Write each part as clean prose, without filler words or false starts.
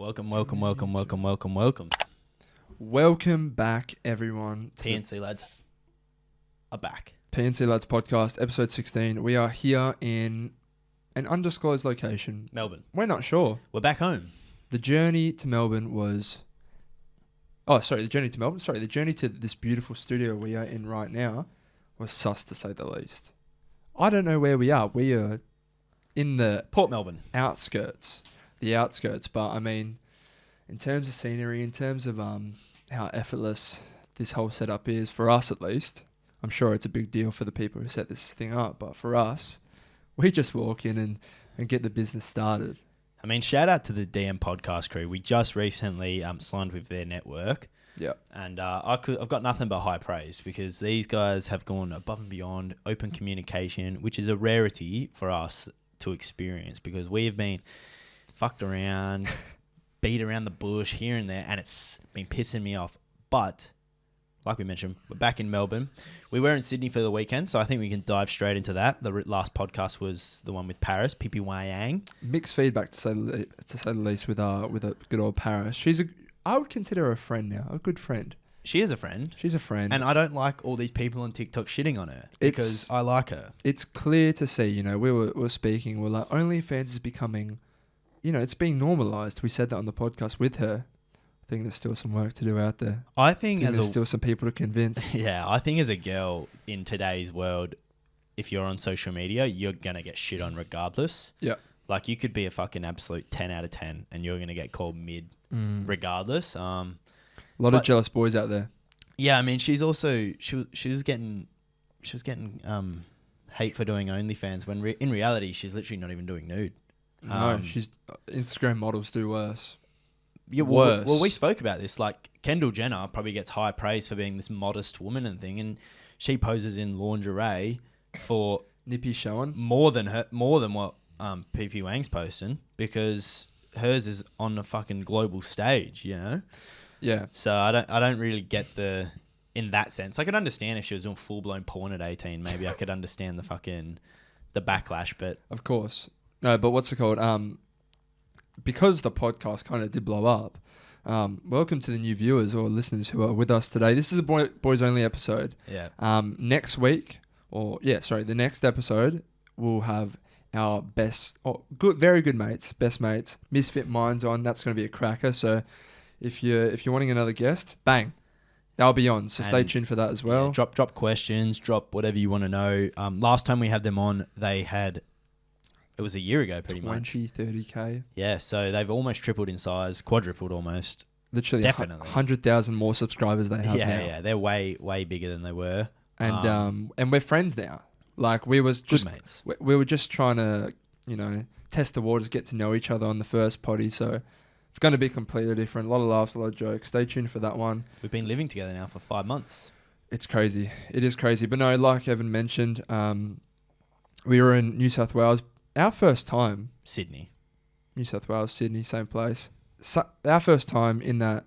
Welcome. Welcome back, everyone. PNC lads are back. PNC Lads Podcast, episode 16. We are here in an undisclosed location. Melbourne. We're not sure. We're back home. The journey to Melbourne was... the journey to this beautiful studio we are in right now was sus, to say the least. I don't know where we are. We are in the... Port Melbourne. Outskirts. But I mean, in terms of scenery, in terms of how effortless this whole setup is, for us at least, I'm sure it's a big deal for the people who set this thing up, but for us, we just walk in and get the business started. I mean, shout out to the DM podcast crew. We just recently signed with their network. Yeah. And I've got nothing but high praise because these guys have gone above and beyond open communication, which is a rarity for us to experience because we have been fucked around, beat around the bush here and there, and it's been pissing me off. But like we mentioned, we're back in Melbourne. We were in Sydney for the weekend, so I think we can dive straight into that. The last podcast was the one with Paris, Ppwang. Mixed feedback to say the least with a good old Paris. I would consider her a friend now, a good friend. She is a friend. She's a friend. And I don't like all these people on TikTok shitting on her because I like her. It's clear to see, we were speaking, we're like, OnlyFans is becoming, it's being normalised. We said that on the podcast with her. I think there's still some work to do out there. I think there's still some people to convince. Yeah, I think as a girl in today's world, if you're on social media, you're going to get shit on regardless. Yeah. Like you could be a fucking absolute 10 out of 10 and you're going to get called mid regardless. A lot of jealous boys out there. Yeah, I mean, she's also, she was getting hate for doing OnlyFans when in reality, she's literally not even doing nude. No, Instagram models do worse. Yeah, worse. Well, we spoke about this. Like Kendall Jenner probably gets high praise for being this modest woman and thing, and she poses in lingerie for nippy showing more than what Ppwang's posting because hers is on the fucking global stage, Yeah. So I don't really get in that sense. I could understand if she was doing full blown porn at 18. Maybe I could understand the backlash, but of course no. But what's it called? Because the podcast kind of did blow up, welcome to the new viewers or listeners who are with us today. This is a boys only episode. Yeah. Next week, the next episode, we'll have our very good mates, best mates, MisFit Minds on. That's going to be a cracker. So if you're wanting another guest, bang, they'll be on. So stay tuned for that as well. Yeah, drop questions, drop whatever you want to know. Last time we had them on, it was a year ago, pretty much. 30K. Yeah, so they've almost tripled in size, quadrupled almost. Literally, definitely 100,000 more subscribers they have now. Yeah, they're way bigger than they were. And we're friends now. Like we were just trying to, test the waters, get to know each other on the first potty. So it's going to be completely different. A lot of laughs, a lot of jokes. Stay tuned for that one. We've been living together now for 5 months. It's crazy. It is crazy. But no, like Evan mentioned, we were in New South Wales. Our first time, New South Wales, Sydney, same place. So, our first time in that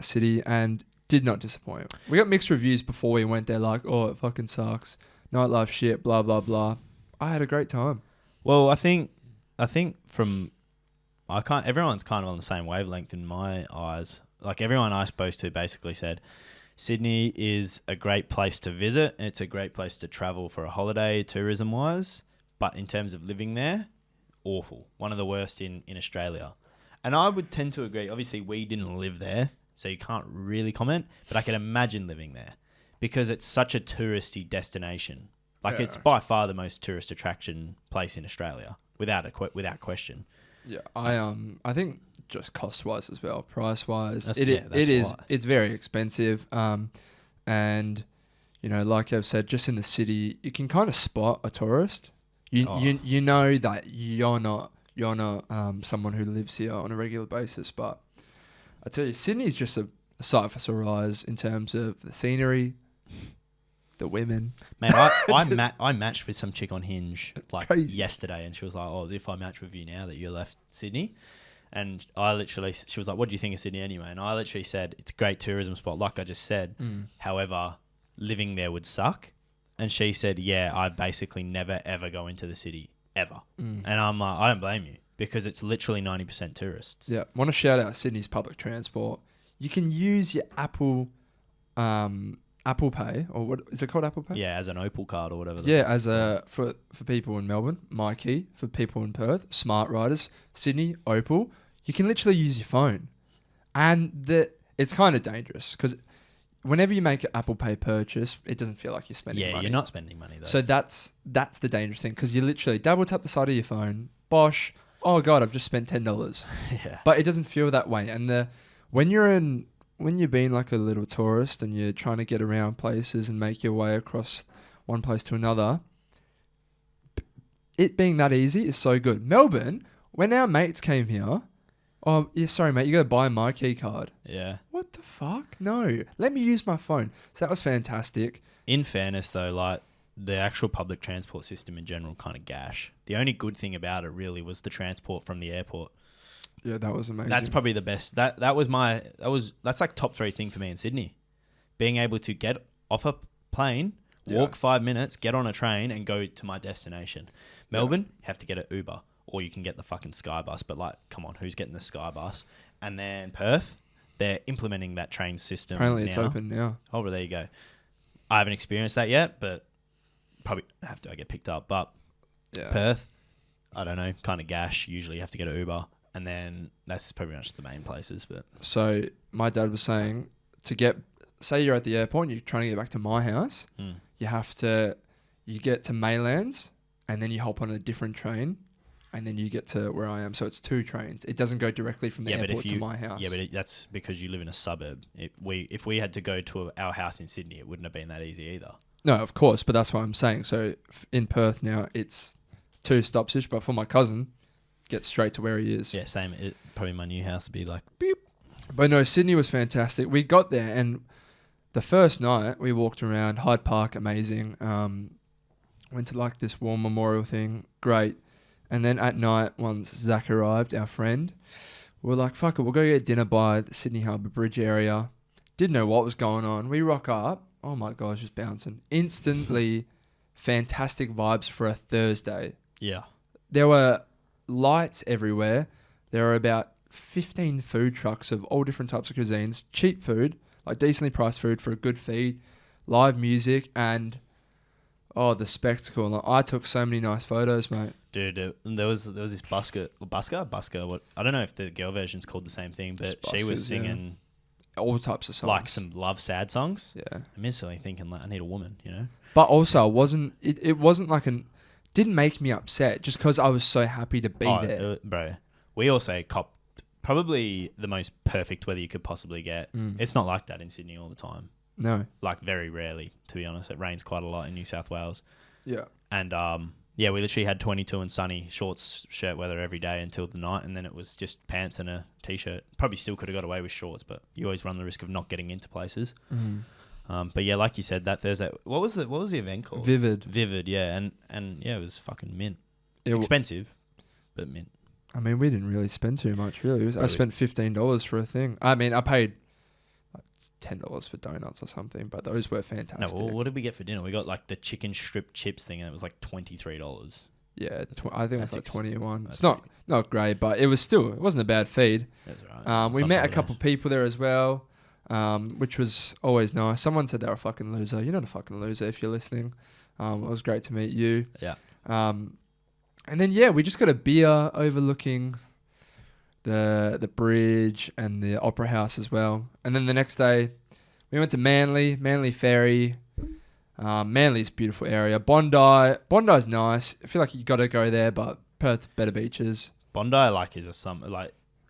city, and did not disappoint. We got mixed reviews before we went there, like, oh, it fucking sucks, nightlife shit, blah blah blah. I had a great time. Well, I think everyone's kind of on the same wavelength in my eyes. Like everyone I spoke to basically said, Sydney is a great place to visit. It's a great place to travel for a holiday, tourism wise. But in terms of living there, awful. One of the worst in Australia. And I would tend to agree. Obviously, we didn't live there, so you can't really comment. But I can imagine living there because it's such a touristy destination. Like it's by far the most tourist attraction place in Australia, without question. Yeah, I think just cost wise as well, price wise, it's very expensive. And like I've said, just in the city, you can kind of spot a tourist. You know that you're not someone who lives here on a regular basis, but I tell you, Sydney's just a sight for sore eyes in terms of the scenery, the women. Man, I matched with some chick on Hinge yesterday, and she was like, "Oh, if I match with you now that you left Sydney," and she was like, "What do you think of Sydney anyway?" And I literally said, "It's a great tourism spot, like I just said. However, living there would suck." And she said, yeah, I basically never, ever go into the city, ever. And I'm like, I don't blame you. because it's literally 90% tourists. Yeah. Want to shout out Sydney's public transport. You can use your Apple Pay, or what is it called? Apple Pay? Yeah, as an Opal card or whatever. For people in Melbourne, MyKey. For people in Perth, Smart Riders. Sydney, Opal. You can literally use your phone. And it's kind of dangerous because whenever you make an Apple Pay purchase, it doesn't feel like you're spending money. Yeah, you're not spending money though. So that's the dangerous thing, because you literally double tap the side of your phone, bosh, oh God, I've just spent $10. Yeah. But it doesn't feel that way. And when you're being like a little tourist and you're trying to get around places and make your way across one place to another, it being that easy is so good. Melbourne, when our mates came here, oh, yeah, sorry, mate, you got to buy my key card. Yeah. What the fuck? No. Let me use my phone. So that was fantastic. In fairness, though, like, the actual public transport system in general kind of gash. The only good thing about it really was the transport from the airport. Yeah, that was amazing. That's probably the best. That's like top 3 thing for me in Sydney. Being able to get off a plane, walk 5 minutes, get on a train and go to my destination. Melbourne, you have to get an Uber. Or you can get the fucking Sky Bus, but like, come on, who's getting the Sky Bus? And then Perth, they're implementing that train system. Apparently it's open now. Oh, well, there you go. I haven't experienced that yet, but probably have to get picked up. But Perth, I don't know, kind of gash. Usually you have to get an Uber, and then that's pretty much the main places. But so my dad was saying say you're at the airport and you're trying to get back to my house, you get to Maylands, and then you hop on a different train. And then you get to where I am. So it's 2 trains. It doesn't go directly from the airport to my house. Yeah, but that's because you live in a suburb. If we had to go to our house in Sydney, it wouldn't have been that easy either. No, of course. But that's what I'm saying. So in Perth now, it's 2 stops-ish. But for my cousin, get straight to where he is. Yeah, same. Probably my new house would be like, beep. But no, Sydney was fantastic. We got there, and the first night, we walked around Hyde Park, amazing. Went to like this war memorial thing. Great. And then at night, once Zach arrived, our friend, we were like, fuck it, we'll go get dinner by the Sydney Harbour Bridge area. Didn't know what was going on. We rock up. Oh my gosh, just bouncing. Instantly fantastic vibes for a Thursday. Yeah. There were lights everywhere. There were about 15 food trucks of all different types of cuisines. Cheap food, like decently priced food for a good feed. Live music and... oh, the spectacle. Like, I took so many nice photos, mate. Dude, there was this busker. What, I don't know if the girl version's called the same thing, but she was singing all types of songs, like some love sad songs. Yeah, I'm instantly thinking like, I need a woman, you know. But also, it wasn't like didn't make me upset just because I was so happy to be there, bro. We also copped probably the most perfect weather you could possibly get. It's not like that in Sydney all the time. No, like very rarely, to be honest. It rains quite a lot in New South Wales. Yeah, and yeah, we literally had 22 and sunny shorts, shirt weather every day until the night, and then it was just pants and a t-shirt. Probably still could have got away with shorts, but you always run the risk of not getting into places. But yeah, like you said, that Thursday, what was the event called? Vivid, yeah, and yeah, it was fucking mint. Expensive, but mint. I mean, we didn't really spend too much, really. I spent $15 for a thing. I mean, I paid $10 for donuts or something, but those were fantastic. No, well, what did we get for dinner? We got like the chicken strip chips thing, and it was like $23. Yeah, I think it was like 21. It's not great, but it wasn't a bad feed. That's right. We met a couple people there as well, which was always nice. Someone said they were a fucking loser. You're not a fucking loser if you're listening. It was great to meet you. Yeah. And then we just got a beer overlooking the bridge and the Opera House as well. And then the next day, we went to Manly Ferry. Manly's a beautiful area. Bondi's nice. I feel like you got to go there, but Perth, better beaches. Bondi is a summer,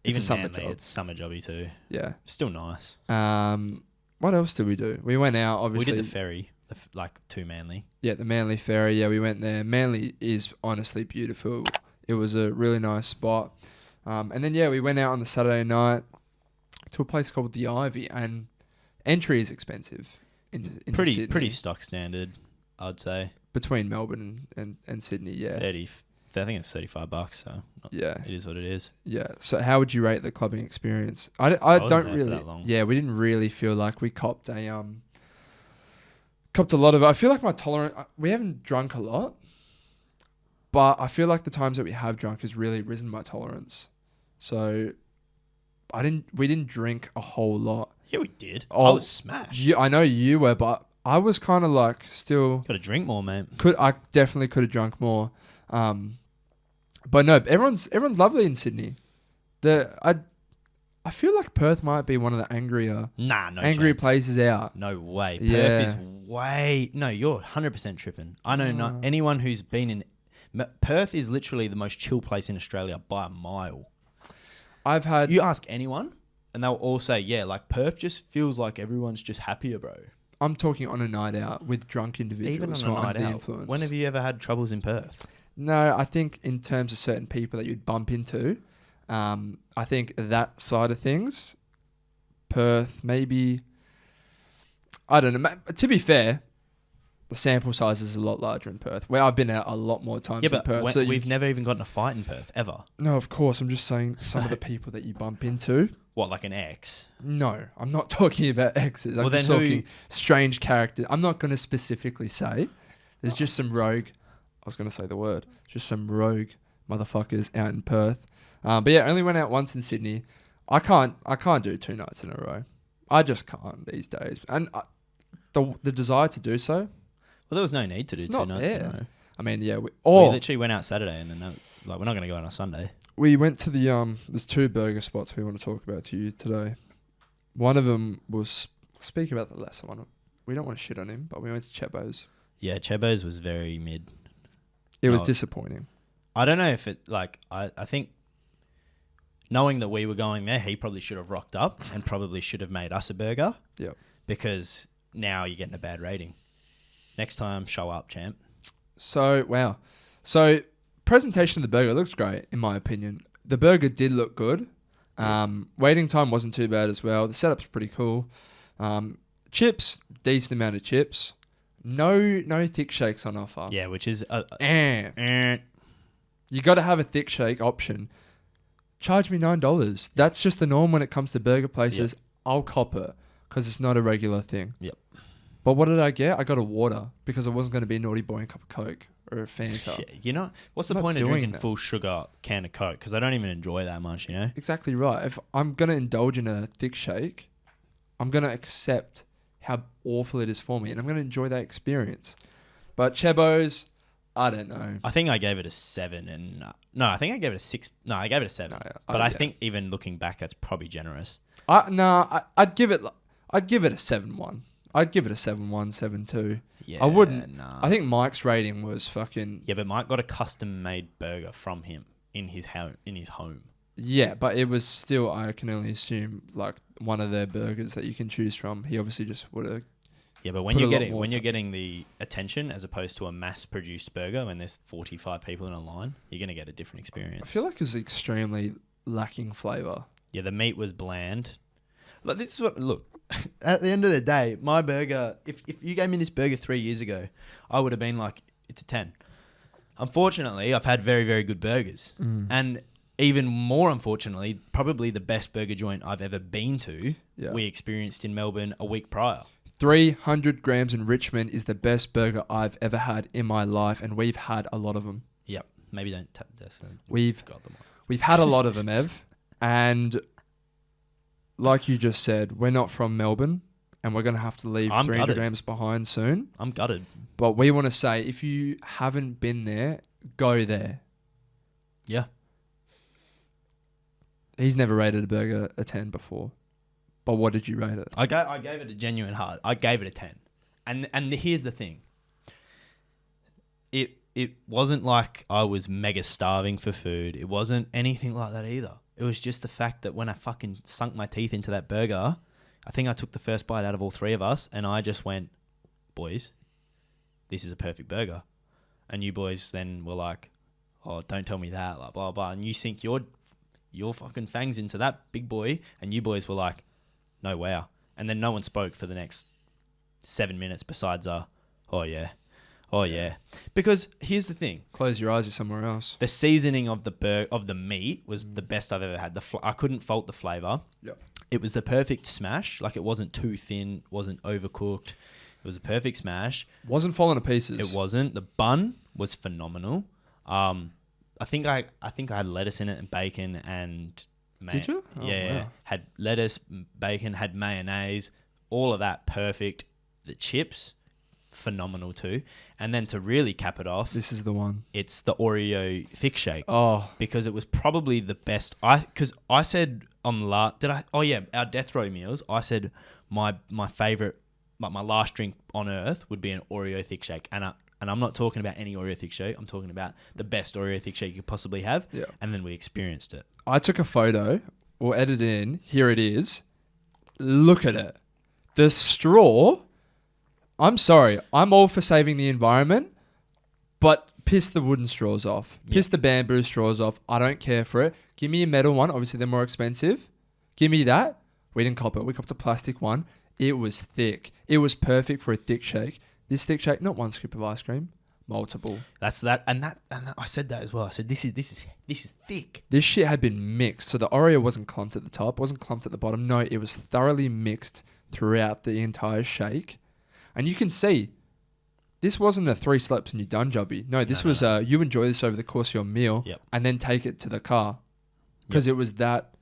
even Manly, it's summer jobby too. Yeah. Still nice. What else did we do? We went out, obviously. We did the ferry, to Manly. Yeah, the Manly Ferry. Yeah, we went there. Manly is honestly beautiful. It was a really nice spot. And then, we went out on the Saturday night to a place called The Ivy, and entry is expensive into Sydney. Pretty stock standard, I'd say. Between Melbourne and Sydney, yeah. I think it's $35, so it is what it is. Yeah. So how would you rate the clubbing experience? I don't really. For that long. Yeah, we didn't really feel like we copped a lot of. I feel like my tolerance. We haven't drunk a lot, But I feel like the times that we have drunk has really risen my tolerance. So we didn't drink a whole lot. Yeah, we did. Oh, I was smashed. I know you were, but I was kind of like still... Got to drink more, mate. I definitely could have drunk more. But no, everyone's lovely in Sydney. I feel like Perth might be one of the angrier places out. No way. Yeah. Perth is way... No, you're 100% tripping. I know not anyone who's been in... Perth is literally the most chill place in Australia by a mile. You ask anyone and they'll all say, yeah, like Perth just feels like everyone's just happier, bro. I'm talking on a night out with drunk individuals. Even on a night out. Influence. When have you ever had troubles in Perth? No, I think in terms of certain people that you'd bump into, I think that side of things, Perth, maybe, I don't know. To be fair, the sample size is a lot larger in Perth, where I've been out a lot more times in Perth. So we've never even gotten a fight in Perth, ever. No, of course. I'm just saying some of the people that you bump into. What, like an ex? No, I'm not talking about exes. I'm just talking strange characters. I'm not going to specifically say. There's just some rogue... I was going to say the word. Just some rogue motherfuckers out in Perth. But yeah, only went out once in Sydney. I can't do 2 nights in a row. I just can't these days. And the desire to do so... Well, there was no need to do 2 nights in a row. I mean, yeah. We literally went out Saturday and then we're not going to go on a Sunday. We went to the... There's 2 burger spots we want to talk about to you today. One of them was... Speak about the lesser one. We don't want to shit on him, but we went to Ppwang's. Yeah, Ppwang's was very mid. It was disappointing. I don't know if it... Like, I think... Knowing that we were going there, he probably should have rocked up and probably should have made us a burger. Yep. Because now you're getting a bad rating. Next time, show up, champ. So, wow. So, presentation of the burger looks great, in my opinion. The burger did look good. Waiting time wasn't too bad as well. The setup's pretty cool. Chips, decent amount of chips. No thick shakes on offer. Yeah, which is... You got to have a thick shake option. Charge me $9. That's just the norm when it comes to burger places. Yep. I'll cop it because it's not a regular thing. Yep. But what did I get? I got a water because I wasn't going to be a naughty boy and cup of Coke or a Fanta. Yeah, you know, what's the point of drinking full sugar can of Coke? Because I don't even enjoy that much, you know? Exactly right. If I'm going to indulge in a thick shake, I'm going to accept how awful it is for me and I'm going to enjoy that experience. But Ppwang's, I don't know. I think I gave it a 7 and... no, I think I gave it a 6. No, I gave it a 7. But I think even looking back, that's probably generous. I'd give it a 7-1. I'd give it a 7-1, 7-2. Yeah, I wouldn't. Nah. I think Mike's rating was fucking... Yeah, but Mike got a custom-made burger from him in his home. Yeah, but it was still, I can only assume, like one of their burgers that you can choose from. He obviously just would have... Yeah, but when you're getting the attention as opposed to a mass-produced burger when there's 45 people in a line, you're going to get a different experience. I feel like it was extremely lacking flavour. Yeah, the meat was bland. Look, this is what... Look, at the end of the day, my burger... If you gave me this burger 3 years ago, I would have been like, it's a 10. Unfortunately, I've had very, very good burgers. And even more unfortunately, probably the best burger joint I've ever been to, we experienced in Melbourne a week prior. 300 grams in Richmond is the best burger I've ever had in my life, and we've had a lot of them. Yep. Maybe don't tap this. We've had a lot of them, Ev. And like you just said, we're not from Melbourne, and we're going to have to leave 300 grams behind soon. I'm gutted. But we want to say, if you haven't been there, go there. Yeah. He's never rated a burger a 10 before. But what did you rate it? I gave it a genuine heart. I gave it a 10. And here's the thing. It wasn't like I was mega starving for food. It wasn't anything like that either. It was just the fact that when I fucking sunk my teeth into that burger, I think I took the first bite out of all 3 of us and I just went, boys, this is a perfect burger. And you boys then were like, oh, don't tell me that, like blah, blah. And you sink your fucking fangs into that big boy and you boys were like, no, wow. And then no one spoke for the next 7 minutes besides, oh yeah. Because here's the thing. Close your eyes, you're somewhere else. The seasoning of the meat was the best I've ever had. I couldn't fault the flavour. Yep. It was the perfect smash. Like it wasn't too thin, wasn't overcooked. It was a perfect smash. Wasn't falling to pieces. It wasn't. The bun was phenomenal. I think I had lettuce in it and bacon and Did you? Oh, yeah. wow. Had lettuce, bacon, had mayonnaise, all of that perfect. The chips, phenomenal too. And then to really cap it off, This is the one. it's the Oreo thick shake. Oh, Because it was probably the best. Because I said on our death row meals, I said my favorite, like my last drink on earth would be an Oreo thick shake. And I'm not talking about any Oreo thick shake. I'm talking about the best Oreo thick shake you could possibly have. yeah. And then we experienced it. I took a photo. We'll edit it in. Here it is. Look at it. The straw. I'm sorry. I'm all for saving the environment, but piss the wooden straws off. Piss the bamboo straws off. I don't care for it. Give me a metal one. Obviously, they're more expensive. Give me that. We didn't cop it. We copped a plastic one. It was thick. It was perfect for a thick shake. This thick shake, not one scoop of ice cream, multiple. That's that, and I said that as well. I said this is thick. This shit had been mixed, so the Oreo wasn't clumped at the top, wasn't clumped at the bottom. No, it was thoroughly mixed throughout the entire shake, and you can see this wasn't a 3 slaps and you're done, Jubby. No, this was you enjoy this over the course of your meal, and then take it to the car because it was that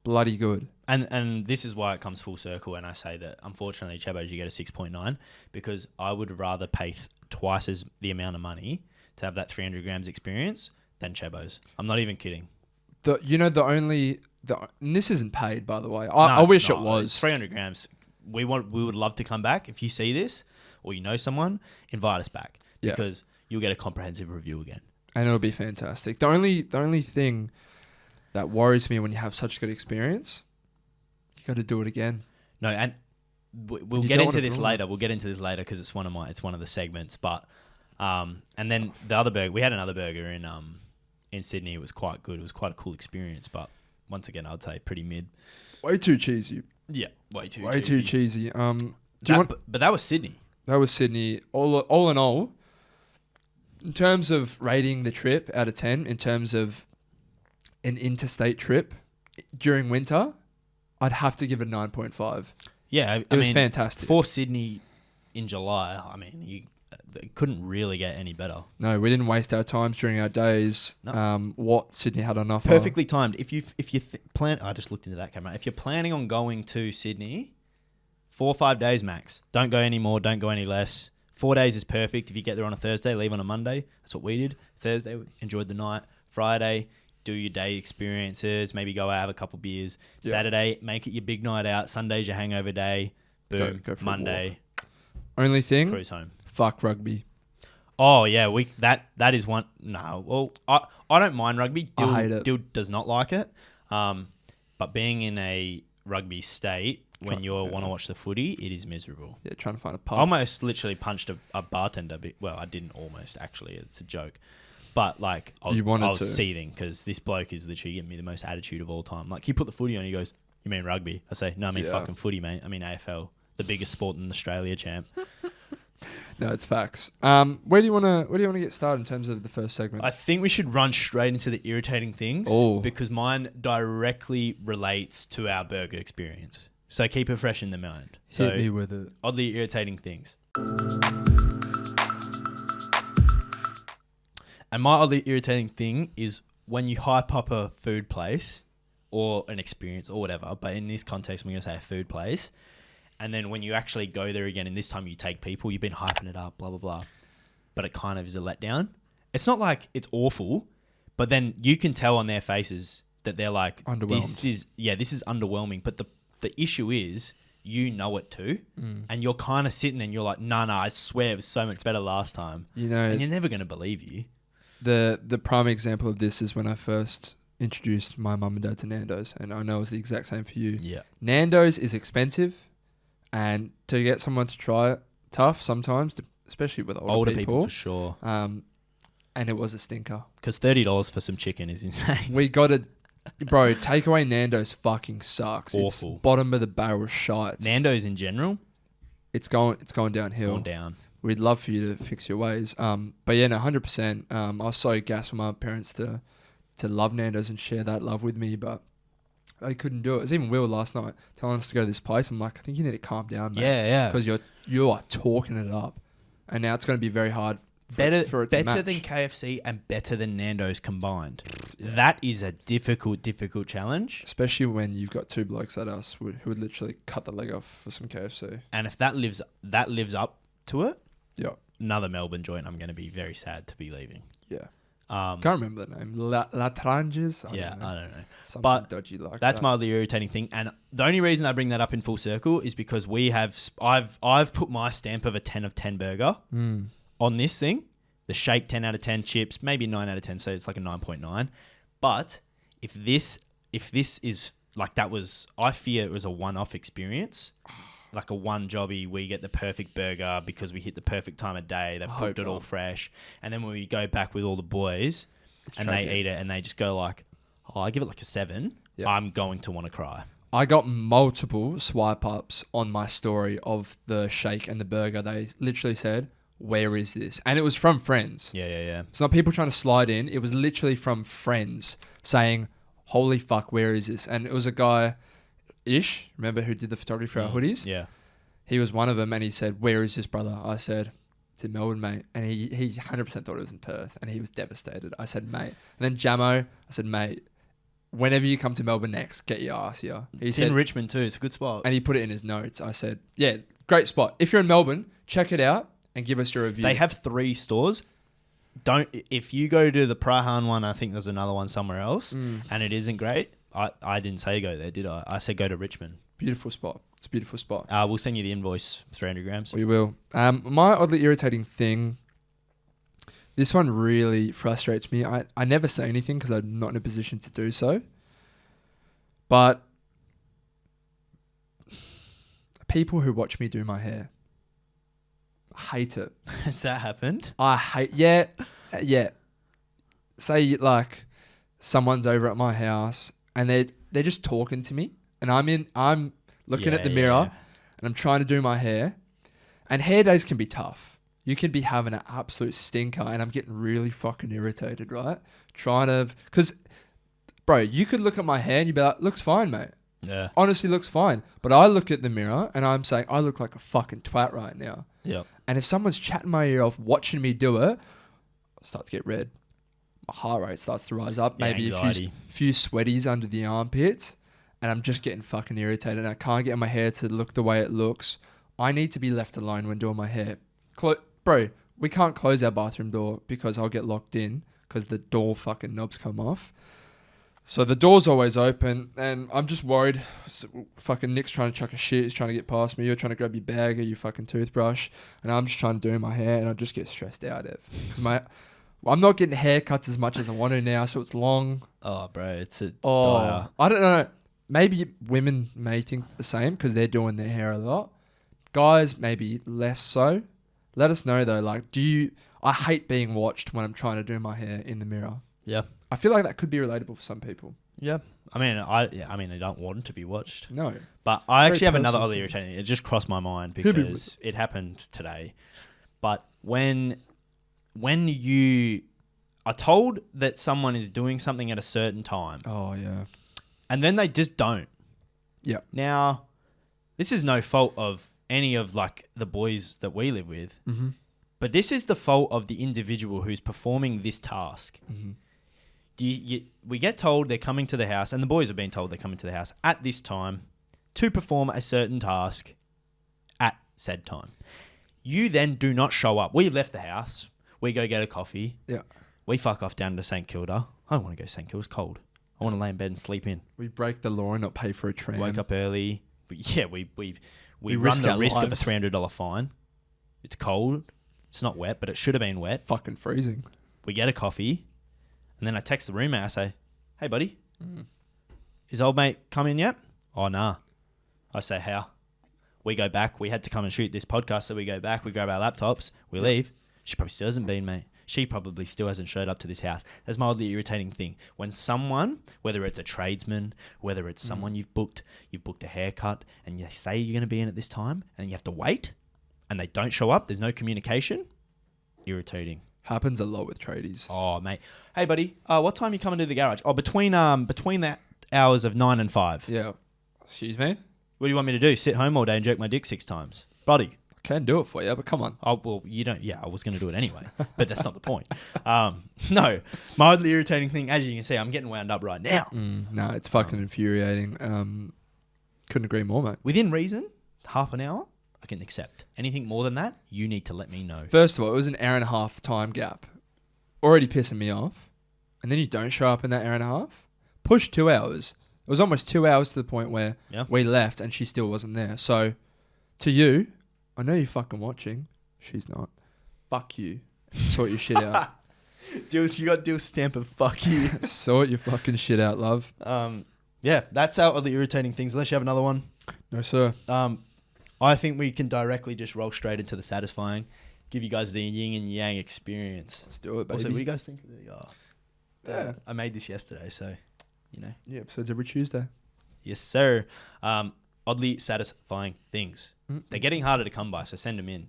bloody good. And this is why it comes full circle, and I say that unfortunately, Chebos, you get a 6.9 because I would rather pay twice as the amount of money to have that 300 grams experience than Chebos. I'm not even kidding. And this isn't paid, by the way. I wish it was 300 grams. We would love to come back. If you see this or you know someone, invite us back because you'll get a comprehensive review again, and it'll be fantastic. The only thing that worries me when you have such good experience, you got to do it again. No, and we'll get into this later. We'll get into this later because it's one of the segments. But and then the other burger, we had another burger in Sydney. It was quite good. It was quite a cool experience. But once again, I'd say pretty mid. Way too cheesy. Yeah, way too cheesy. But that was Sydney. That was Sydney. All in all, in terms of rating the trip out of 10, in terms of an interstate trip during winter, I'd have to give it a 9.5. Yeah, it was fantastic. For Sydney in July, I mean, it couldn't really get any better. No, we didn't waste our times during our days. No. What Sydney had on offer. Perfectly timed. If you plan, I just looked into that camera. If you're planning on going to Sydney, 4 or 5 days max. Don't go any more. Don't go any less. 4 days is perfect. If you get there on a Thursday, leave on a Monday. That's what we did. Thursday, we enjoyed the night. Friday, do your day experiences. Maybe go out, have a couple beers. Yep. Saturday, make it your big night out. Sunday's your hangover day. Boom. Go for Monday. Only thing. Cruise home. Fuck rugby. Oh yeah, that is one. No, well, I don't mind rugby. I hate it. Dill does not like it. But being in a rugby state when you want to watch the footy, it is miserable. Yeah, trying to find a pub. I almost literally punched a bartender. Well, I didn't almost actually. It's a joke. But like I was seething because this bloke is literally giving me the most attitude of all time. Like he put the footy on, he goes, "You mean rugby?" I say, "No, I mean fucking footy, mate. I mean AFL, the biggest sport in Australia, champ." No, it's facts. Where do you want to get started in terms of the first segment? I think we should run straight into the irritating things because mine directly relates to our burger experience. So keep it fresh in the mind. Hit me with it. Oddly irritating things. And my oddly irritating thing is when you hype up a food place or an experience or whatever, but in this context, I'm going to say a food place. And then when you actually go there again, and this time you take people, you've been hyping it up, blah, blah, blah. But it kind of is a letdown. It's not like it's awful, but then you can tell on their faces that they're like, underwhelmed. This is underwhelming. But the issue is, you know it too. And you're kind of sitting there and you're like, no, I swear it was so much better last time. You know, and you're never going to believe you. The prime example of this is when I first introduced my mum and dad to Nando's. And I know it was the exact same for you. Yeah. Nando's is expensive. And to get someone to try it, tough sometimes, especially with older people for sure. And it was a stinker. Because $30 for some chicken is insane. We got it, bro. Takeaway Nando's fucking sucks. Awful. It's bottom of the barrel shite. Nando's in general, it's going downhill. It's going down. We'd love for you to fix your ways. But yeah, no, 100%. I was so gassed for my parents to love Nando's and share that love with me, but they couldn't do it. It was even Will last night telling us to go to this place. I'm like, I think you need to calm down, mate. Yeah. Because you are talking it up. And now it's going to be very hard Better than KFC and better than Nando's combined. Yeah. That is a difficult challenge. Especially when you've got two blokes like us who would literally cut the leg off for some KFC. And if that lives up to it, yeah, another Melbourne joint, I'm going to be very sad to be leaving. Yeah. Can't remember the name. La Tranges? I don't know. Something dodgy like that. That's mildly irritating thing. And the only reason I bring that up in full circle is because I've put my stamp of a 10 of 10 burger on this thing. The shake 10 out of 10, chips maybe 9 out of 10, so it's like a 9.9. But if this is like that was, I fear it was a one-off experience. Like a one jobby, we get the perfect burger because we hit the perfect time of day. They've cooked it all fresh. And then when we go back with all the boys they eat it and they just go like, oh, I give it like a 7. Yep. I'm going to want to cry. I got multiple swipe ups on my story of the shake and the burger. They literally said, where is this? And it was from friends. Yeah. It's not people trying to slide in. It was literally from friends saying, holy fuck, where is this? And it was a guy... Ish, remember who did the photography for our hoodies? Yeah. He was one of them and he said, where is this, brother? I said, it's in Melbourne, mate. And he 100% thought it was in Perth and he was devastated. I said, mate. And then Jamo, I said, mate, whenever you come to Melbourne next, get your ass here. It's in Richmond too. It's a good spot. And he put it in his notes. I said, yeah, great spot. If you're in Melbourne, check it out and give us your review. They have 3 stores. If you go to the Prahan one, I think there's another one somewhere else and it isn't great. I didn't say go there, did I? I said go to Richmond. Beautiful spot. It's a beautiful spot. We'll send you the invoice, 300 grams. We will. My oddly irritating thing, this one really frustrates me. I never say anything because I'm not in a position to do so. But people who watch me do my hair, I hate it. Has that happened? I hate... Yeah. Say like someone's over at my house... And they're just talking to me, and I'm looking at the mirror, and I'm trying to do my hair. And hair days can be tough. You can be having an absolute stinker, and I'm getting really fucking irritated, right? Because, bro, you could look at my hair and you'd be like, looks fine, mate. Yeah. Honestly, looks fine. But I look at the mirror and I'm saying, I look like a fucking twat right now. Yeah. And if someone's chatting my ear off, watching me do it, I start to get red. My heart rate starts to rise up, maybe a few sweaties under the armpits, and I'm just getting fucking irritated and I can't get my hair to look the way it looks. I need to be left alone when doing my hair. Bro, we can't close our bathroom door because I'll get locked in because the door fucking knobs come off. So the door's always open and I'm just worried. Fucking Nick's trying to chuck a shit. He's trying to get past me. You're trying to grab your bag or your fucking toothbrush, and I'm just trying to do my hair and I just get stressed out, because I'm not getting haircuts as much as I want to now, so it's long. Oh, bro, it's dire. I don't know. Maybe women may think the same because they're doing their hair a lot. Guys, maybe less so. Let us know though. Like, I hate being watched when I'm trying to do my hair in the mirror. Yeah. I feel like that could be relatable for some people. Yeah. I don't want to be watched. No. But I actually have another oddly irritating. It just crossed my mind because it happened today. But when you are told that someone is doing something at a certain time. Oh, yeah. And then they just don't. Yeah. Now, this is no fault of any of like the boys that we live with. Mm-hmm. But this is the fault of the individual who's performing this task. Mm-hmm. We get told they're coming to the house, and the boys have been told they're coming to the house at this time to perform a certain task at said time. You then do not show up. We left the house. We go get a coffee. Yeah. We fuck off down to St Kilda. I don't want to go to St Kilda. It's cold. I want to lay in bed and sleep in. We break the law and not pay for a tram. Wake up early. But yeah, we run the risk of a $300 fine. It's cold. It's not wet, but it should have been wet. Fucking freezing. We get a coffee. And then I text the roommate. I say, hey, buddy. Is old mate come in yet? Oh, nah. I say, how? We go back. We had to come and shoot this podcast, so we go back. We grab our laptops. We leave. She probably still hasn't been, mate. She probably still hasn't showed up to this house. That's my oddly irritating thing. When someone, whether it's a tradesman, whether it's someone you've booked a haircut, and you say you're going to be in at this time, and you have to wait, and they don't show up, there's no communication, irritating. Happens a lot with tradies. Oh, mate. Hey, buddy, what time you coming to the garage? Oh, between the hours of 9 and 5. Yeah. Excuse me? What do you want me to do? Sit home all day and jerk my dick 6 times? Buddy. can do it for you, but come on. Oh, well, you don't. Yeah, I was going to do it anyway, but that's not the point. No, mildly irritating thing, as you can see, I'm getting wound up right now. No, it's fucking infuriating. Couldn't agree more, mate. Within reason, half an hour, I can accept. Anything more than that, you need to let me know. First of all, it was an hour and a half time gap. Already pissing me off. And then you don't show up in that hour and a half. Push 2 hours. It was almost 2 hours to the point where we left and she still wasn't there. So, to you, I know you're fucking watching. She's not. Fuck you. Sort your shit out. You got Dill's stamp of fuck you. Sort your fucking shit out, love. Yeah, that's our other irritating things. Unless you have another one. No, sir. I think we can directly just roll straight into the satisfying. Give you guys the yin and yang experience. Let's do it, baby. Also, what do you guys think of the... I made this yesterday, so, you know. Yeah, episodes every Tuesday. Yes, sir. Oddly satisfying things. They're getting harder to come by, so send them in.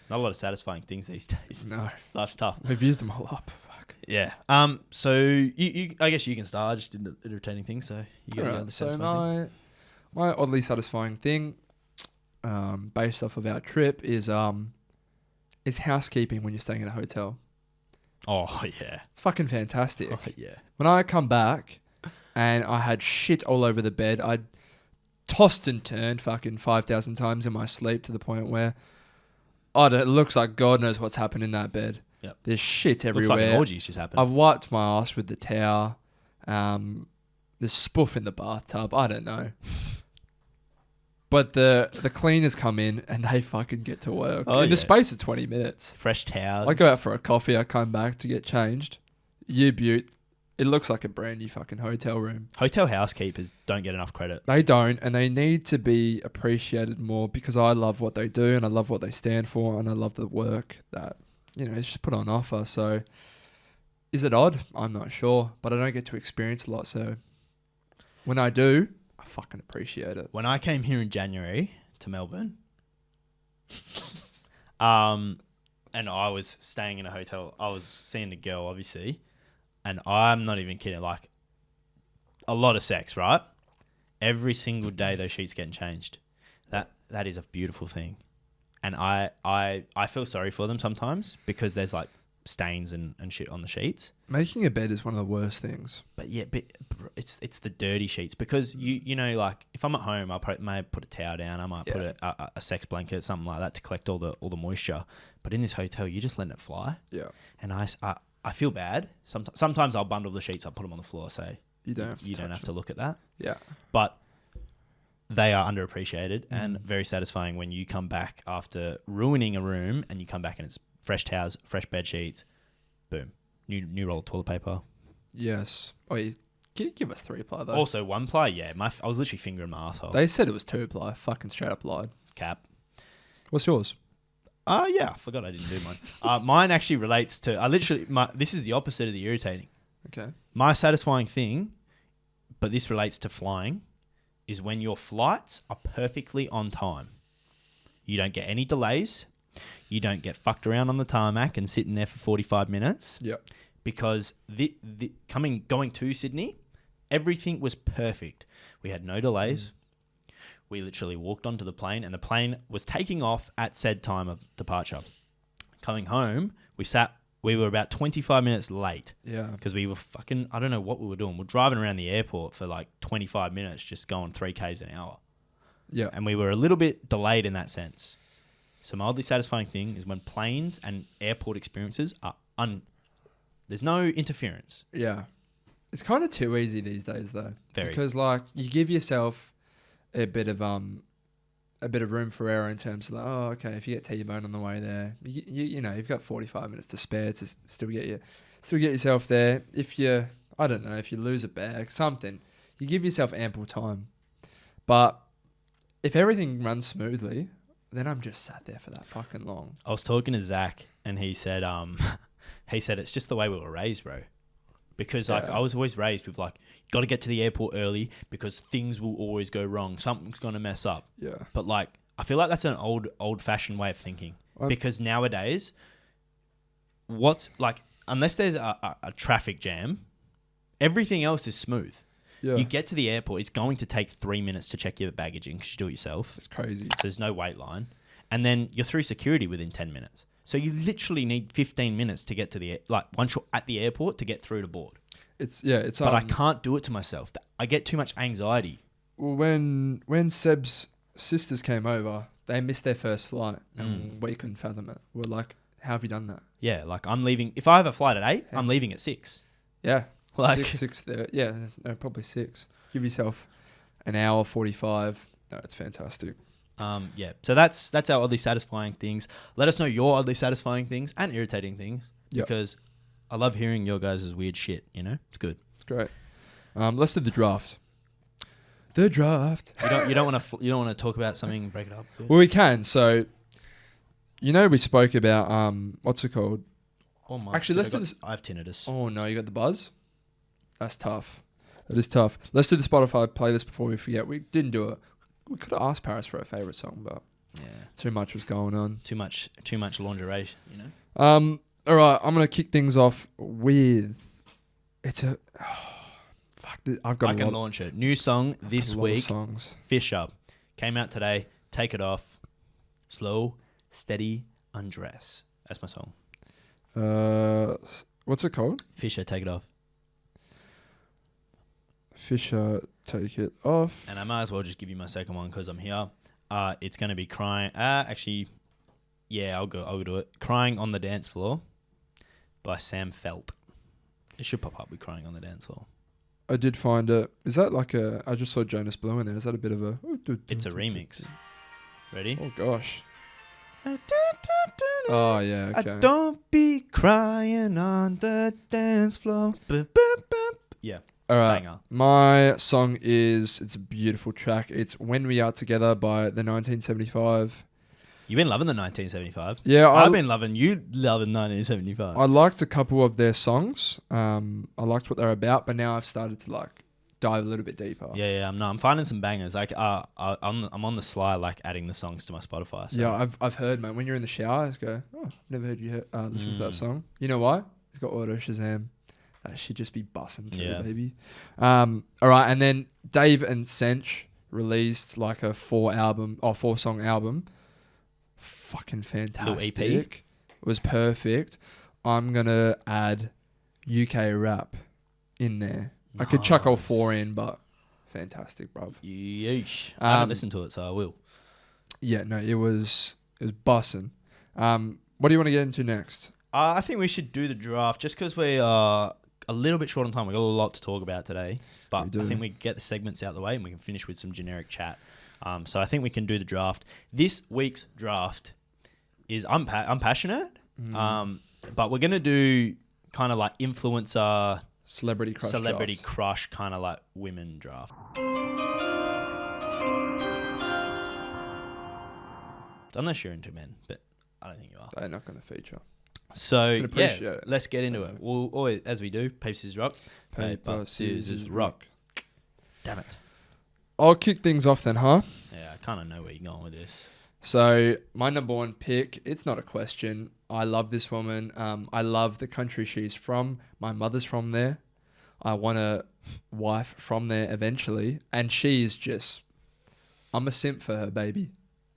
Not a lot of satisfying things these days. No. Life's tough. We've used them all up. Fuck. Yeah. So, you I guess you can start. I just did the irritating thing, so you got the satisfying thing. My oddly satisfying thing, based off of our trip, is housekeeping when you're staying in a hotel. Oh, yeah. It's fucking fantastic. Oh, yeah. When I come back and I had shit all over the bed, I tossed and turned fucking 5,000 times in my sleep to the point where it looks like God knows what's happened in that bed. Yep. There's shit everywhere. Looks like an orgy's just happened. I've wiped my ass with the towel. There's spoof in the bathtub. I don't know. But the cleaners come in and they fucking get to work in the space of 20 minutes. Fresh towels. I go out for a coffee. I come back to get changed. You beaut. It looks like a brand new fucking hotel room. Hotel housekeepers don't get enough credit. They don't, and they need to be appreciated more because I love what they do and I love what they stand for and I love the work that, it's just put on offer. So, is it odd? I'm not sure, but I don't get to experience a lot. So, when I do, I fucking appreciate it. When I came here in January to Melbourne, and I was staying in a hotel, I was seeing a girl, obviously, and I'm not even kidding, like, a lot of sex, right? Every single day those sheets getting changed. That is a beautiful thing. And I feel sorry for them sometimes because there's, like, stains and shit on the sheets. Making a bed is one of the worst things. But it's the dirty sheets because you know, like, if I'm at home, I may put a towel down, I might put a sex blanket, something like that to collect all the moisture. But in this hotel, you're just letting it fly. Yeah. And I feel bad. Sometimes I'll bundle the sheets, I'll put them on the floor, say you don't have to look at that. Yeah. But they are underappreciated and very satisfying when you come back after ruining a room and you come back and it's fresh towels, fresh bed sheets, boom, new roll of toilet paper. Yes. Oh, give us 3-ply though. Also 1-ply, yeah. I was literally fingering my asshole. They said it was 2-ply. Fucking straight up lied. Cap. What's yours? Yeah, I forgot I didn't do mine. Mine actually relates to this is the opposite of the irritating. Okay. My satisfying thing, but this relates to flying, is when your flights are perfectly on time. You don't get any delays. You don't get fucked around on the tarmac and sitting there for 45 minutes. Yep. Because going to Sydney, everything was perfect. We had no delays. We literally walked onto the plane and the plane was taking off at said time of departure. Coming home, we were about 25 minutes late. Yeah. Because we were I don't know what we were doing. We're driving around the airport for like 25 minutes, just going 3 Ks an hour. Yeah. And we were a little bit delayed in that sense. So my oddly satisfying thing is when planes and airport experiences are there's no interference. Yeah. It's kind of too easy these days though. Very. Because like you give yourself a bit of room for error in terms of like, oh, okay, if you get T-bone on the way there, you know, you've got 45 minutes to spare to still get yourself there. If you lose a bag, something, you give yourself ample time. But if everything runs smoothly, then I'm just sat there for that fucking long. I was talking to Zach and he said it's just the way we were raised, bro. Because like I was always raised with like, you got to get to the airport early because things will always go wrong. Something's going to mess up. Yeah. But like, I feel like that's an old fashioned way of thinking because nowadays, unless there's a traffic jam, everything else is smooth. Yeah. You get to the airport, it's going to take 3 minutes to check your baggage in because you do it yourself. It's crazy. So there's no wait line. And then you're through security within 10 minutes. So you literally need 15 minutes to get to the, once you're at the airport to get through to board. But I can't do it to myself. I get too much anxiety. Well, when Seb's sisters came over, they missed their first flight and we couldn't fathom it. We're like, how have you done that? Yeah, like I'm leaving. If I have a flight at 8, I'm leaving at 6. Yeah. Like 6 there. Yeah, no, probably 6. Give yourself an hour 45. No, it's fantastic. Yeah. So that's our oddly satisfying things. Let us know your oddly satisfying things and irritating things because I love hearing your guys' weird shit, you know? It's good. It's great. Let's do the draft. The draft. You don't want to talk about something, break it up. Dude? Well, we can. So, we spoke about what's it called? Oh my! Actually, let's do this. I have tinnitus. Oh no, you got the buzz. That's tough. That is tough. Let's do the Spotify playlist before we forget. We didn't do it. We could have asked Paris for a favorite song, but too much was going on. Too much lingerie, you know. All right, I'm gonna kick things off with. I can launch it. New song this week. Songs. Fisher came out today. Take It Off. Slow, steady, undress. That's my song. What's it called? Fisher, Take It Off. Fisher, Take It Off. And I might as well just give you my second one because I'm here. It's gonna be Crying. Actually, yeah, I'll go do it. Crying on the Dance Floor by Sam Felt. It should pop up with Crying on the Dance Floor. I did find it. Is that like a... I just saw Jonas Blue in there. Is that a bit of a... It's a remix. Ready? Oh, gosh. Oh, yeah, okay. Don't be crying on the dance floor. Yeah. All right. Banger. My song is... It's a beautiful track. It's When We Are Together by the 1975. You've been loving the 1975. Yeah, I've been loving 1975. I liked a couple of their songs. I liked what they're about, but now I've started to dive a little bit deeper. Yeah. I'm finding some bangers. I'm on the sly, adding the songs to my Spotify. So. Yeah, I've heard, man. When you're in the shower, I just go, oh, I've never heard you listen to that song. You know why? It's got auto Shazam. That should just be bussing through, baby. All right, and then Dave and Sench released a 4-song album. Fucking fantastic. Little EP. It was perfect. I'm gonna add UK rap in there. Nice. I could chuck all 4 in, but fantastic, bruv. Yeesh. I haven't listened to it, so I will. Yeah, no, it was bussing. What do you want to get into next? I think we should do the draft just because we are a little bit short on time. We've got a lot to talk about today, but I think we get the segments out of the way and we can finish with some generic chat. So I think we can do the draft. This week's draft is I'm passionate, but we're gonna do kind of influencer, celebrity crush kind of women draft. Unless you're into men, but I don't think you are. They're not gonna feature. So let's get into it. We'll always, as we do, paper, scissors, rock. Paper, scissors, rock. Damn it. I'll kick things off then, huh? Yeah, I kind of know where you're going with this. So my number one pick, it's not a question. I love this woman. I love the country she's from. My mother's from there. I want a wife from there eventually. And she's just... I'm a simp for her, baby.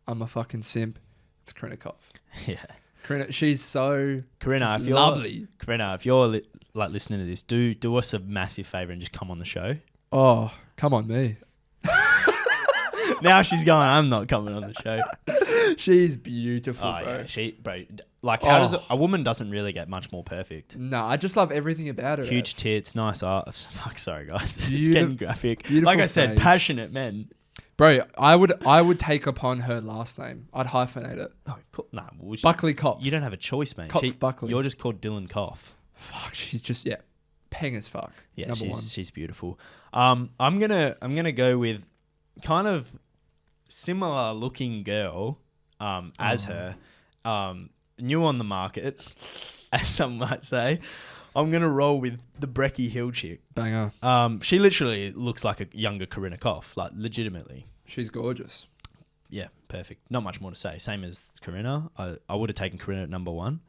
I'm a fucking simp. It's Krinikov. Yeah. She's so Karina, if you're lovely. Karina, if you're listening to this, do us a massive favor and just come on the show. Oh, come on me. Now she's going, I'm not coming on the show. She's beautiful, bro. Yeah, how does a woman doesn't really get much more perfect? No, I just love everything about her. Huge tits, nice arms. Fuck, sorry guys. It's getting graphic. Like I said, passionate men. Bro, I would take upon her last name. I'd hyphenate it. Oh, cool. Nah, Buckley Kopf. You don't have a choice, mate. Buckley. You're just called Dylan Kopf. Fuck, she's just peng as fuck. Yeah, she's beautiful. I'm gonna go with kind of similar looking girl as her, new on the market, as some might say. I'm gonna roll with the Brecky Hill chick. Banger. She literally looks like a younger Karina Kopf, legitimately. She's gorgeous. Yeah, perfect. Not much more to say. Same as Karina. I would have taken Karina at number 1.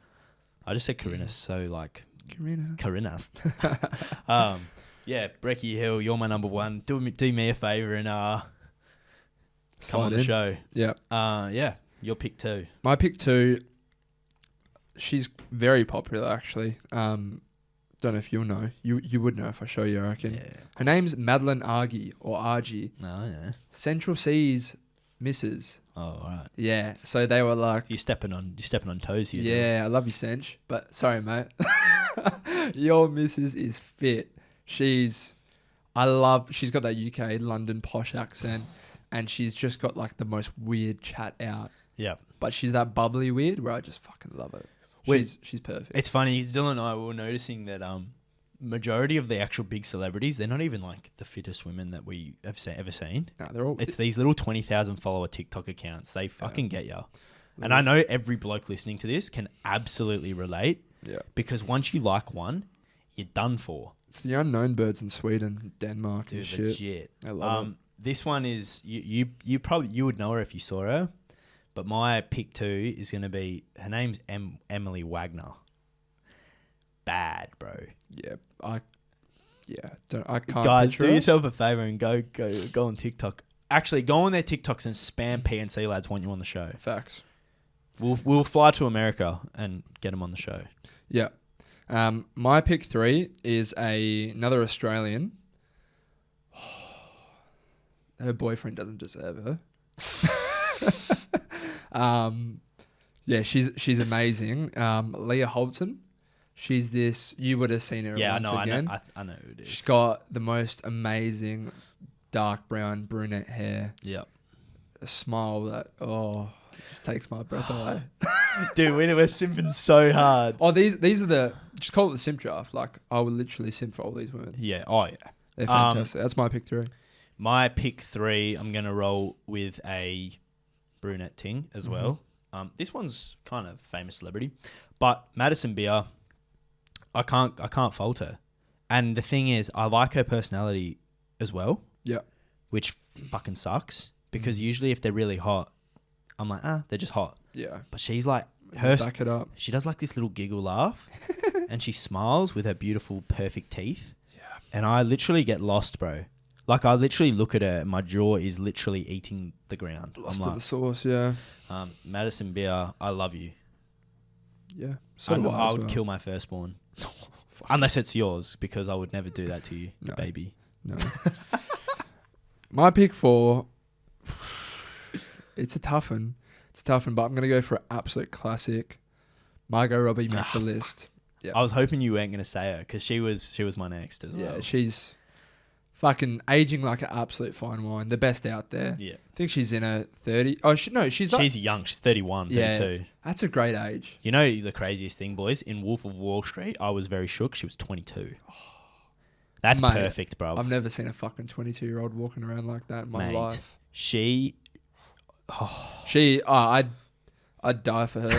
I just said Karina, so Karina. Karina. Yeah, Brecky Hill, you're my number one. Do me a favour and come on the show. Yeah. Yeah, your pick 2. My pick 2, she's very popular actually. Don't know if you'll know. You would know if I show you, I reckon. Yeah. Her name's Madeline Argy or Argy. Oh, yeah. Central Seas Mrs. Oh, all right. Yeah. So they were like, You're stepping on toes here. yeah, I love you, Sench, but sorry, mate. Your missus is fit. She's got that UK London posh accent, and she's just got like the most weird chat out. Yeah. But she's that bubbly weird where I just fucking love it. She's perfect. It's funny, Dylan and I were noticing that majority of the actual big celebrities, they're not even like the fittest women that we have ever seen. No, they're all. It's these little 20,000 follower TikTok accounts. They fucking get you. And I know every bloke listening to this can absolutely relate. Yeah. Because once you like one, you're done for. It's the unknown birds in Sweden, Denmark, Dude, and shit. Legit. I love it. This one is you would know her if you saw her, but my pick 2 is gonna be, her name's Emily Wagner. Bad, bro. Yeah, I can't. Guys, picture do it. yourself a favor and go on TikTok. Actually, go on their TikToks and spam PNC lads want you on the show. Facts. We'll fly to America and get them on the show. Yeah. My pick 3 is another Australian. Her boyfriend doesn't deserve her. Yeah, she's amazing. Leah Holton. She's this. You would have seen her. Yeah, once again. I know who it is. She's got the most amazing dark brown brunette hair. Yep. A smile that just takes my breath away. Dude, we're simping so hard. Oh, these are the, just call it the simp draft. Like, I would literally simp for all these women. Yeah. Oh yeah. They're fantastic. That's my pick 3. My pick 3, I'm gonna roll with a brunette ting as well. This one's kind of famous celebrity, but Madison Beer, I can't fault her. And the thing is, I like her personality as well. Yeah. Which fucking sucks because usually if they're really hot, I'm like, they're just hot. Yeah. But she's like, back it up. She does like this little giggle laugh and she smiles with her beautiful, perfect teeth. Yeah. And I literally get lost, bro. Like, I literally look at her and my jaw is literally eating the ground. Lost I'm to like, the sauce, yeah. Madison Beer, I love you. Yeah. So do I would kill my firstborn. Unless it's yours, because I would never do that to you, No. baby. No. My pick 4, it's a tough one. But I'm going to go for an absolute classic. Margot Robbie makes the list. Yeah. I was hoping you weren't going to say her, because she was my next as well. Yeah, she's fucking aging like an absolute fine wine. The best out there. Yeah. I think she's in her 30s. Oh, she's like, She's young. She's 31, 32. That's a great age. You know the craziest thing, boys? In Wolf of Wall Street, I was very shook. She was 22. That's Mate, perfect, bro. I've never seen a fucking 22-year-old walking around like that in my life. I'd die for her.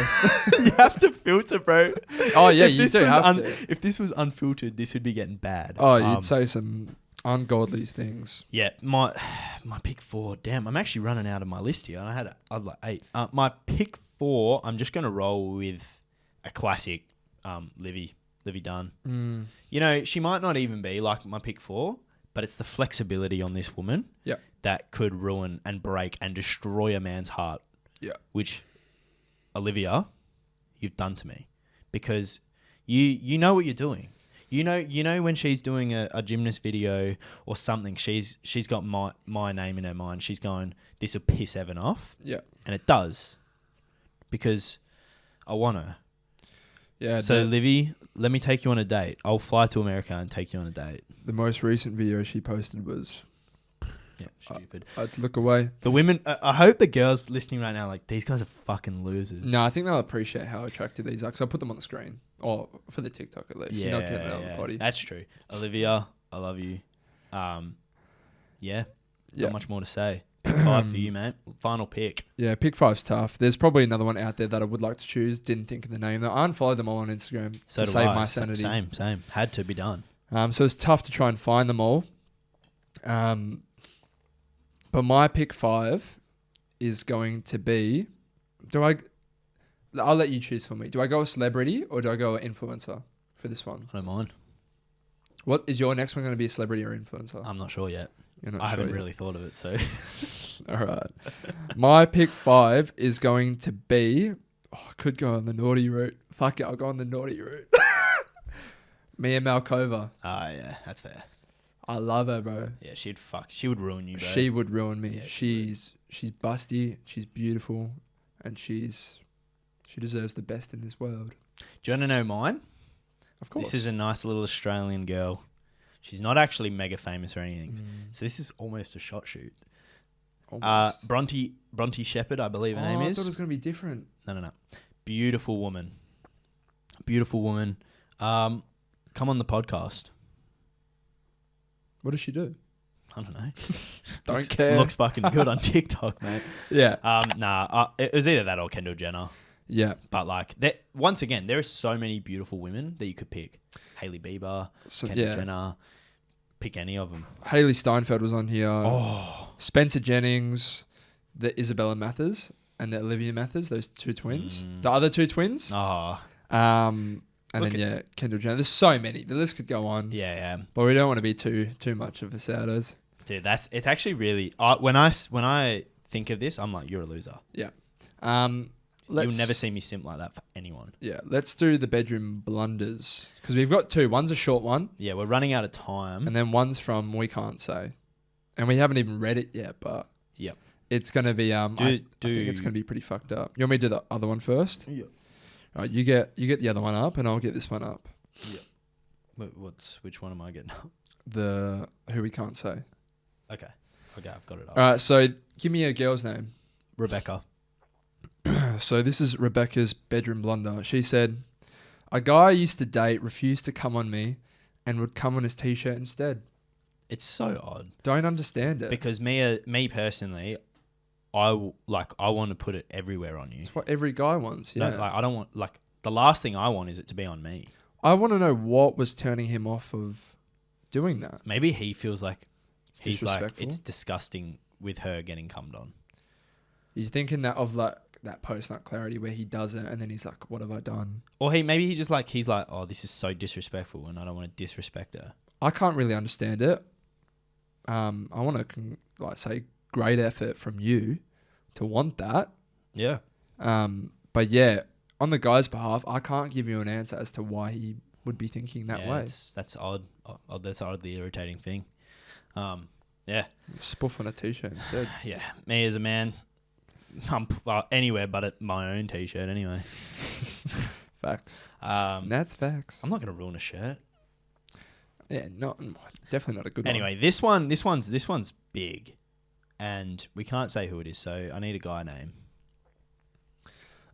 You have to filter, bro. Oh, yeah, you do have to. If this was unfiltered, this would be getting bad. Oh, you'd say some ungodly things. Yeah, my pick 4. Damn, I'm actually running out of my list here. I'd like 8. My pick 4, I'm just gonna roll with a classic, Livy Dunn. You know, she might not even be like my pick 4, but it's the flexibility on this woman that could ruin and break and destroy a man's heart. Yeah, which Olivia, you've done to me, because you know what you're doing. You know when she's doing a gymnast video or something, she's got my name in her mind. She's going, this will piss Evan off. Yeah. And it does. Because I want her. Yeah. So Livy, let me take you on a date. I'll fly to America and take you on a date. The most recent video she posted was stupid. I had to look away. The women, I hope the girls listening right now, like, these guys are fucking losers. No, I think they'll appreciate how attractive these are, because I'll put them on the screen. Or for the TikTok at least. Yeah, you're not getting it on the potty. That's true. Olivia, I love you. Not much more to say. Pick 5 for you, mate. Final pick. Yeah, pick 5's tough. There's probably another one out there that I would like to choose. Didn't think of the name. I unfollowed them all on Instagram to save my sanity. Same. Had to be done. So it's tough to try and find them all. But my pick 5 is going to be... I'll let you choose for me. Do I go a celebrity or do I go an influencer for this one? I don't mind. What is your next one going to be, a celebrity or influencer? I'm not sure yet. You're not I sure haven't yet. really thought of it, so. All right. My pick 5 is going to be... I could go on the naughty route. Fuck it, I'll go on the naughty route. Mia Malkova. Ah, yeah, that's fair. I love her, bro. Yeah, she would ruin you, bro. She would ruin me. Yeah, she's busty, she's beautiful, and she deserves the best in this world. Do you want to know mine? Of course. This is a nice little Australian girl. She's not actually mega famous or anything. So this is almost a shot shoot. Bronte Shepherd, I believe her name is. I thought it was going to be different. No. Beautiful woman. Come on the podcast. What does she do? I don't know. Don't care. Looks fucking good on TikTok, mate. Yeah. It was either that or Kendall Jenner. Yeah. But like, once again, there are so many beautiful women that you could pick. Hailey Bieber, Kendall Jenner. Pick any of them. Haley Steinfeld was on here. Oh. Spencer Jennings, the Isabella Mathers, and the Olivia Mathers, those two twins. The other two twins. Oh. And then Kendall Jenner. There's so many. The list could go on. Yeah. But we don't want to be too much of a sourdos. Dude, it's actually really... when I think of this, I'm like, you're a loser. Yeah. You'll never see me simp like that for anyone. Yeah, let's do the bedroom blunders. Because we've got 2. One's a short one. Yeah, we're running out of time. And then one's from We Can't Say. And we haven't even read it yet, but... Yep. It's going to be... I think it's going to be pretty fucked up. You want me to do the other one first? Yeah. All right, you get the other one up, and I'll get this one up. Yeah. Which one am I getting up? The Who We Can't Say. Okay, I've got it up. All right, so give me a girl's name. Rebecca. So this is Rebecca's bedroom blunder. She said, a guy I used to date refused to come on me and would come on his t-shirt instead. It's so odd. Don't understand it. Because me personally, I want to put it everywhere on you. It's what every guy wants, yeah. No, I don't want... the last thing I want is it to be on me. I want to know what was turning him off of doing that. Maybe he feels like... He's like, it's disgusting with her getting cummed on. He's thinking that of that post-nut clarity where he does it and then he's like, what have I done? Or he's like, oh, this is so disrespectful and I don't want to disrespect her. I can't really understand it. I want to say great effort from you to want that. Yeah. But yeah, on the guy's behalf, I can't give you an answer as to why he would be thinking that way. That's odd. That's an oddly irritating thing. Yeah. Spoof on a t-shirt instead. Yeah. Me as a man, I'm anywhere but at my own t-shirt anyway. Facts. That's facts. I'm not going to ruin a shirt. Yeah, definitely not a good one. Anyway, this one's big, and we can't say who it is, so I need a guy name.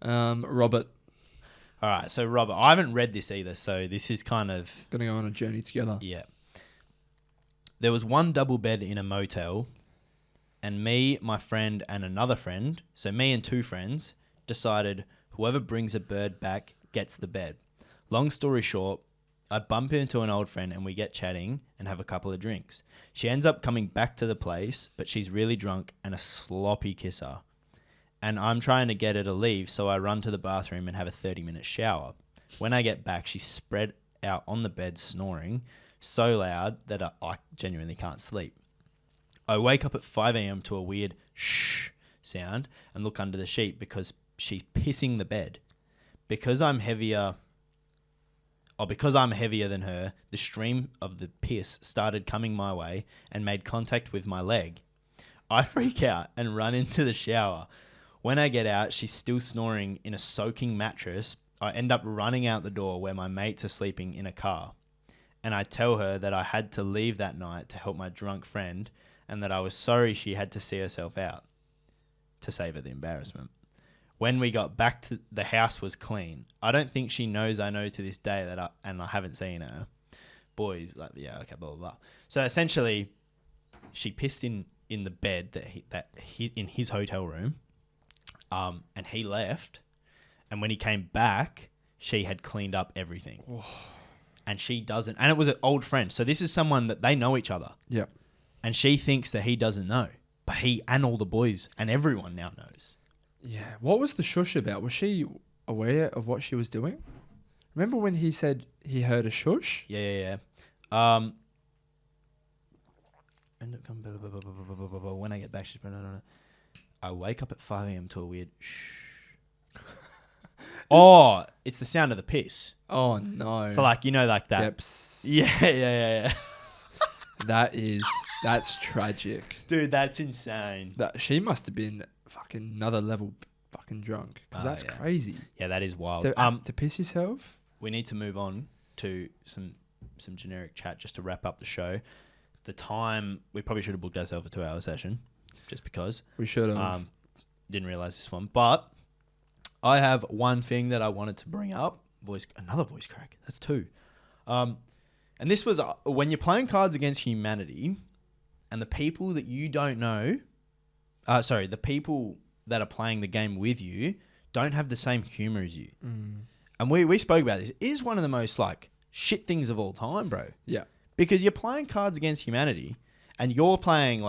Robert. All right, so Robert, I haven't read this either, so this is kind of gonna go on a journey together. Yeah. There was one double bed in a motel, and me, my friend, and another friend, so me and 2 friends, decided whoever brings a bird back gets the bed. Long story short, I bump into an old friend and we get chatting and have a couple of drinks. She ends up coming back to the place, but she's really drunk and a sloppy kisser. And I'm trying to get her to leave, so I run to the bathroom and have a 30-minute shower. When I get back, she's spread out on the bed snoring so loud that I genuinely can't sleep. I wake up at 5 a.m. to a weird shh sound and look under the sheet because she's pissing the bed. Because I'm heavier than her, the stream of the piss started coming my way and made contact with my leg. I freak out and run into the shower. When I get out, she's still snoring in a soaking mattress. I end up running out the door where my mates are sleeping in a car. And I tell her that I had to leave that night to help my drunk friend and that I was sorry she had to see herself out to save her the embarrassment. When we got back to the house was clean. I don't think she knows I know to this day that I haven't seen her. Boys, yeah, okay, blah, blah, blah. So essentially, she pissed in the bed that he in his hotel room, and he left. And when he came back, she had cleaned up everything. Oh. And she doesn't. And it was an old friend. So this is someone that they know each other. Yeah. And she thinks that he doesn't know. But he and all the boys and everyone now knows. Yeah. What was the shush about? Was she aware of what she was doing? Remember when he said he heard a shush? Yeah. End up coming. When I get back, I wake up at 5 a.m. to a weird shh. Oh, it's the sound of the piss. Oh no! So like like that. Yep. Yeah. That's tragic, dude. That's insane. That she must have been fucking another level fucking drunk because that's crazy. Yeah, that is wild. To piss yourself. We need to move on to some generic chat just to wrap up the show. The time we probably should have booked ourselves a 2-hour session, just because we should have. Didn't realize this one, but I have one thing that I wanted to bring up. Another voice crack. That's 2. And this was when you're playing Cards Against Humanity, and the people that you don't know, the people that are playing the game with you don't have the same humor as you. And we spoke about this. It is one of the most shit things of all time, bro. Yeah. Because you're playing Cards Against Humanity, and you're playing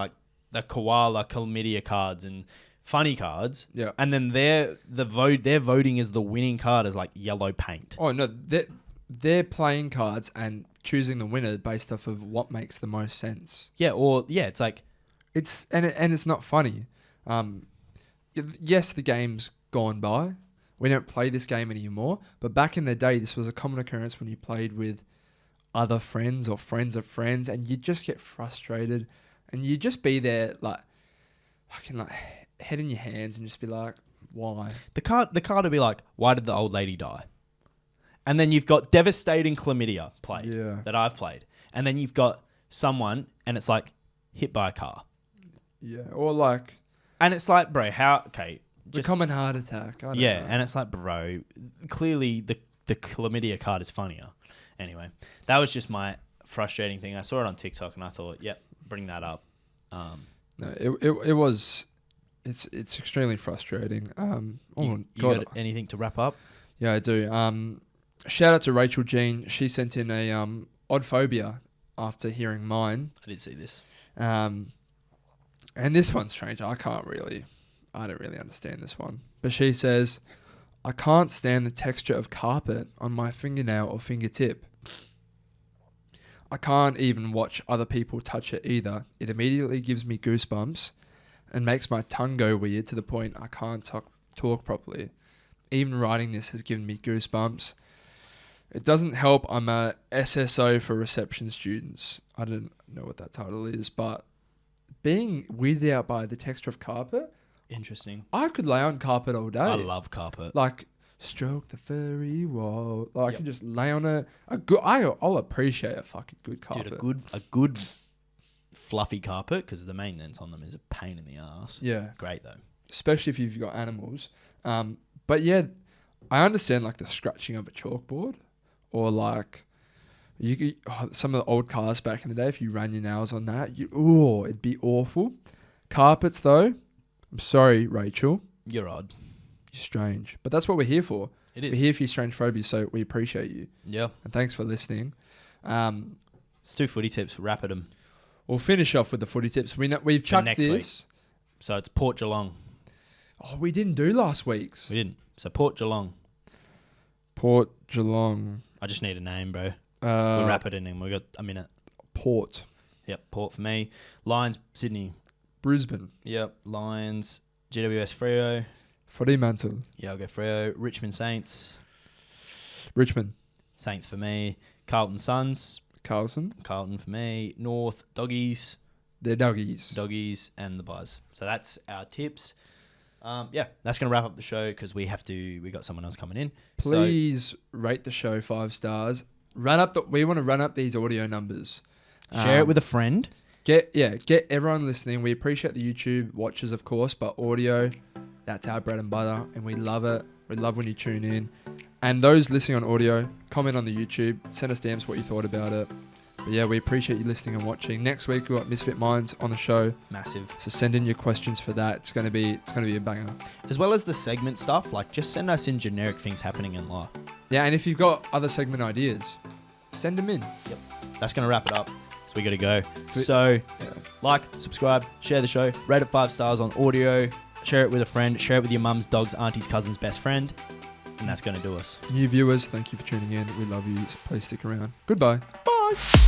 the koala, chlamydia cards and funny cards. Yeah. And then they're voting as the winning card as yellow paint. Oh no, they're playing cards and choosing the winner based off of what makes the most sense. Yeah, it's it's not funny. Yes, the game's gone by. We don't play this game anymore. But back in the day, this was a common occurrence when you played with other friends or friends of friends, and you'd just get frustrated, and you'd just be there fucking head in your hands and just be like, why? The card would be like, why did the old lady die? And then you've got devastating chlamydia that I've played. And then you've got someone and it's hit by a car. Yeah. Or and it's bro, how, okay. The common heart attack. I don't know. And it's bro, clearly the chlamydia card is funnier. Anyway, that was just my frustrating thing. I saw it on TikTok and I thought, yep, bring that up. No, it's extremely frustrating. You got anything to wrap up? Yeah, I do. Shout out to Rachel Jean. She sent in a odd phobia after hearing mine. I did see this. And this one's strange. I don't really understand this one. But she says, I can't stand the texture of carpet on my fingernail or fingertip. I can't even watch other people touch it either. It immediately gives me goosebumps and makes my tongue go weird to the point I can't talk properly. Even writing this has given me goosebumps. It doesn't help I'm a SSO for reception students. I don't know what that title is, but being weirded out by the texture of carpet. Interesting. I could lay on carpet all day. I love carpet. Stroke the furry wall. I could just lay on it. I'll appreciate a fucking good carpet. Dude, a good fluffy carpet, because the maintenance on them is a pain in the ass. Yeah. Great though. Especially if you've got animals. But yeah, I understand the scratching of a chalkboard, or some of the old cars back in the day. If you ran your nails on that, it'd be awful. Carpets though, I'm sorry, Rachel. You're odd. You're strange, but that's what we're here for. It is. We're here for your strange phobias, so we appreciate you. Yeah. And thanks for listening. Let's do footy tips. Wrap at them. We'll finish off with the footy tips. We've chucked next this. Week. So it's Port Geelong. Oh, we didn't do last week's. We didn't. So Port Geelong. Port Geelong. I just need a name, bro. We'll wrap it in and we've got a minute. Port. Yep, Port for me. Lions, Sydney. Brisbane. Yep, Lions. GWS, Freo. Fremantle. Yeah, I'll go Freo. Richmond Saints. Richmond. Saints for me. Carlton Suns. Carlton for me. North, Doggies. They're Doggies. Doggies and the Buzz. So that's our tips. That's going to wrap up the show because we got someone else coming in. Please rate the show 5 stars. We want to run up these audio numbers. Share it with a friend. Get everyone listening. We appreciate the YouTube watchers, of course, but audio, that's our bread and butter, and we love it. We love when you tune in. And those listening on audio, comment on the YouTube, send us DMs what you thought about it. But yeah, we appreciate you listening and watching. Next week we've got MisFit Minds on the show. Massive. So send in your questions for that. It's gonna be a banger. As well as the segment stuff, just send us in generic things happening in life. Yeah, and if you've got other segment ideas, send them in. Yep. That's gonna wrap it up. So we gotta go. So subscribe, share the show, rate it 5 stars on audio, share it with a friend, share it with your mum's, dog's, auntie's, cousin's best friend. And that's gonna do us. New viewers, thank you for tuning in. We love you. Please stick around. Goodbye. Bye. Bye.